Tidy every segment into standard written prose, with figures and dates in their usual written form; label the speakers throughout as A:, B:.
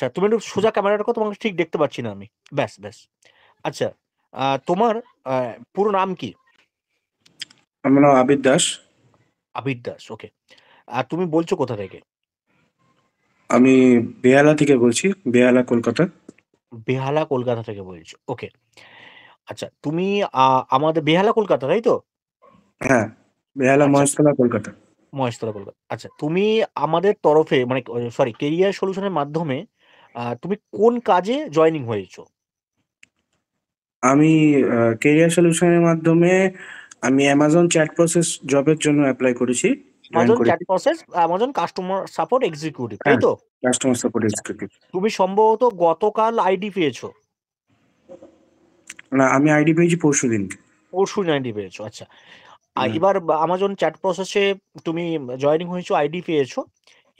A: আচ্ছা, তুমি একটু সোজা ক্যামেরা রাখো, তোমাকে ঠিক দেখতে পাচ্ছি না আমি। ব্যাস ব্যাস। আচ্ছা, তোমার পুরো নাম কি?
B: আমার নাম আবির দাস।
A: আবির দাস, ওকে। আর তুমি বলছো কোথা থেকে?
B: আমি বেহালা থেকে বলছি, বেহালা, কলকাতা।
A: বেহালা কলকাতা থেকে বলছো, ওকে। আচ্ছা, তুমি আমাদের বেহালা কলকাতা, তাই তো?
B: হ্যাঁ, বেহালা
A: আচ্ছা,
B: মহেশতলা, কলকাতা।
A: মহেশতলা কলকাতা। আচ্ছা, তুমি আমাদের তরফে মানে সরি কেরিয়ার সলিউশনের মাধ্যমে তুমি কোন কাজে জয়েনিং হয়েছো?
B: আমি কেরিয়ার সলিউশনের মাধ্যমে আমি অ্যামাজন চ্যাট প্রসেস জবের জন্য অ্যাপ্লাই করেছি, জয়েন
A: অ্যামাজন চ্যাট
B: করেছি।
A: Process, Amazon customer support executive, তাই
B: হ্যাঁ,
A: তো?
B: কাস্টমার সাপোর্ট
A: আচ্ছা,
B: এক্সিকিউটিভ।
A: তুমি সম্ভবত গতকাল আইডি পেয়েছো।
B: না, আমি আইডি পেয়েছি পরশুদিন।
A: পরশু আইডি পেয়েছো, আচ্ছা। আর
B: হুম।
A: এবার আমাজন চ্যাট প্রসেসে তুমি জয়েনিং হয়েছো, আইডি পেয়েছো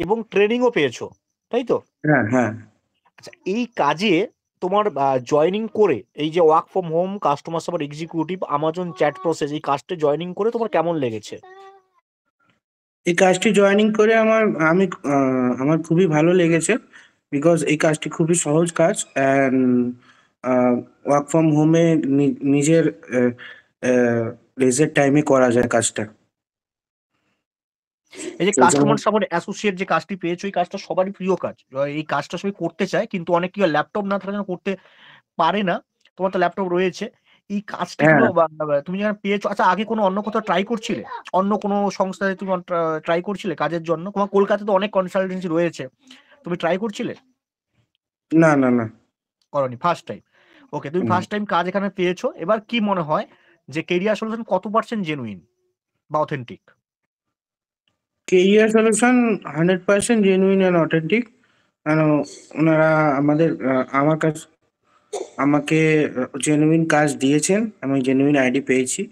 A: এবং ট্রেনিংও পেয়েছো, তাই তো?
B: হ্যাঁ, হ্যাঁ।
A: আচ্ছা, এই কাজে তোমার জয়েনিং করে, এই যে work from home customer support executive Amazon chat process, এই কাজটা জয়েনিং করে তোমার কেমন লেগেছে?
B: এই কাজটি জয়েনিং করে আমি আমার খুবই ভালো লেগেছে। বিকজ এই কাজটি খুবই সহজ কাজ, অ্যান্ড ওয়ার্ক ফ্রম হোমে নিজের লেজার টাইমে করা যায় কাজটা।
A: এই যে
B: সেই জন্য।
A: কাস্টমার সাপোর্ট অ্যাসোসিয়েট যে কাজটি পেয়েছো, এই কাজটা সবারই প্রিয় কাজ। এই কাজটা সবাই করতে চায়, কিন্তু অনেক কি ল্যাপটপ না থাকার জন্য করতে পারে না। তোমার তো ল্যাপটপ রয়েছে। এই কাজটি
B: হ্যাঁ,
A: হলো তুমি যখন পেয়েছো, আচ্ছা আগে কোনো অন্য কোথাও ট্রাই করছিলে? অন্য কোনো সংস্থায় তুমি ট্রাই করছিলে কাজের জন্য? তোমার কলকাতাতে তো অনেক কনসালটেন্সি রয়েছে, তুমি ট্রাই করছিলে?
B: না, না, না।
A: করনি, ফার্স্ট টাইম। ওকে, তুমি ফার্স্ট টাইম কাজ এখানে পেয়েছো। এবার কি মনে হয় যে কেরিয়ার সলিউশন কত পার্সেন্ট জেনুইন বা authentic?
B: Career solution 100% genuine and authentic. কারণ ওনারা আমাদের আমাকে জেনুইন কাজ দিয়েছেন, আমি জেনুইন আইডি পেয়েছি।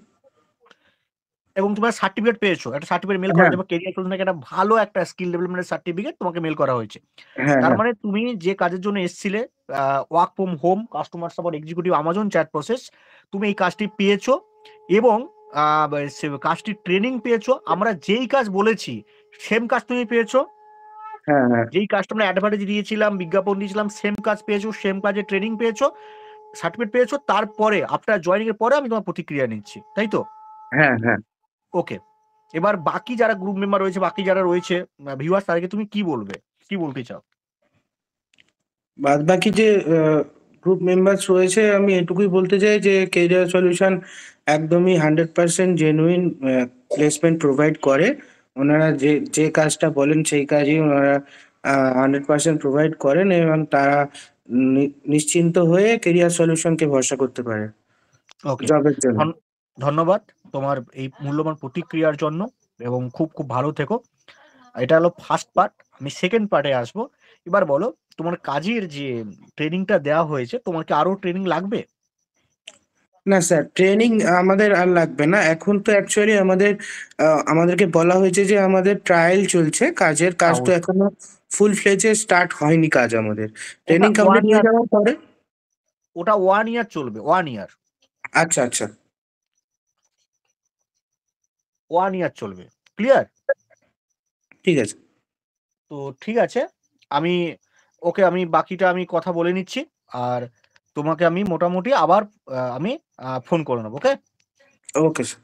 A: এবং তোমার সার্টিফিকেট পেয়েছো, একটা সার্টিফিকেট মেল করা
B: হ্যাঁ,
A: যাবে কেরিয়ার সলিউশন থেকে, একটা ভালো একটা স্কিল ডেভেলপমেন্টের সার্টিফিকেট তোমাকে মেল করা হয়েছে।
B: হ্যাঁ,
A: তার
B: হ্যাঁ,
A: মানে তুমি যে কাজের জন্য এসেছিলে, work from home customer support executive Amazon chat process, তুমি এই কাজটি পেয়েছো এবং কাজটি ট্রেনিং পেয়েছো। আমরা যেই কাজ বলেছি সেম কাজ তুমি পেয়েছো।
B: হ্যাঁ, হ্যাঁ,
A: যেই কাজটা আমরা অ্যাডভার্টাইজ দিয়েছিলাম, বিজ্ঞাপন দিয়েছিলাম, সেম কাজ পেয়েছো, সেম কাজে ট্রেনিং পেয়েছো, সার্টিফিকেট পেয়েছো। তারপরে আফটার জয়েনিং এর পরে আমি তোমার প্রতিক্রিয়া নিচ্ছি, তাই তো?
B: হ্যাঁ, হ্যাঁ।
A: ওকে। এবার বাকি যারা গ্রুপ মেম্বার রয়েছে, বাকি যারা রয়েছে ভিউয়ার্স, তাদেরকে তুমি কি বলবে, কি বলতে চাও?
B: বাদ বাকি যে গ্রুপ মেম্বার্স রয়েছে, আমি এটুকুই বলতে চাই যে কেরিয়ার সলিউশন একদমই 100% জেনুইন প্লেসমেন্ট প্রোভাইড করে। ওনারা যে যে কাজটা বলেন সেই কাজই ওনারা 100% প্রোভাইড করেন, এবং তারা নিশ্চিন্ত হয়ে কেরিয়ার সলিউশনকে ভরসা করতে পারে
A: ওকে,
B: জবের জন্য।
A: ধন্যবাদ তোমার এই মূল্যবান প্রতিক্রিয়ার জন্য, এবং খুব খুব ভালো থেকো। এটা হলো ফার্স্ট পার্ট, আমি সেকেন্ড পার্টে আসবো। এবার বলো, তোমার কাজের যে ট্রেনিংটা দেওয়া হয়েছে, তোমার কি আরো ট্রেনিং লাগবে?
B: না স্যার, ট্রেনিং আমাদের আর লাগবে না। এখন তো অ্যাকচুয়ালি আমাদেরকে বলা হয়েছে যে আমাদের ট্রায়াল চলছে কাজের। কাজ তো এখনো ফুল ফ্লেজে স্টার্ট হয়নি কাজ আমাদের।
A: ওটা
B: ট্রেনিং
A: ওয়ান
B: কমপ্লিট হয়ে
A: ইয়ার
B: যাওয়ার পরে।
A: ওটা 1 ইয়ার চলবে, 1 ইয়ার।
B: আচ্ছা, আচ্ছা।
A: 1 ইয়ার চলবে, ক্লিয়ার?
B: ঠিক আছে।
A: তো ঠিক আছে, আমি ওকে, আমি বাকিটা আমি কথা বলে নিচ্ছি। আর তোমাকে আমি মোটামুটি আবার আমি ফোন করে নেবো, ওকে?
B: Okay sir.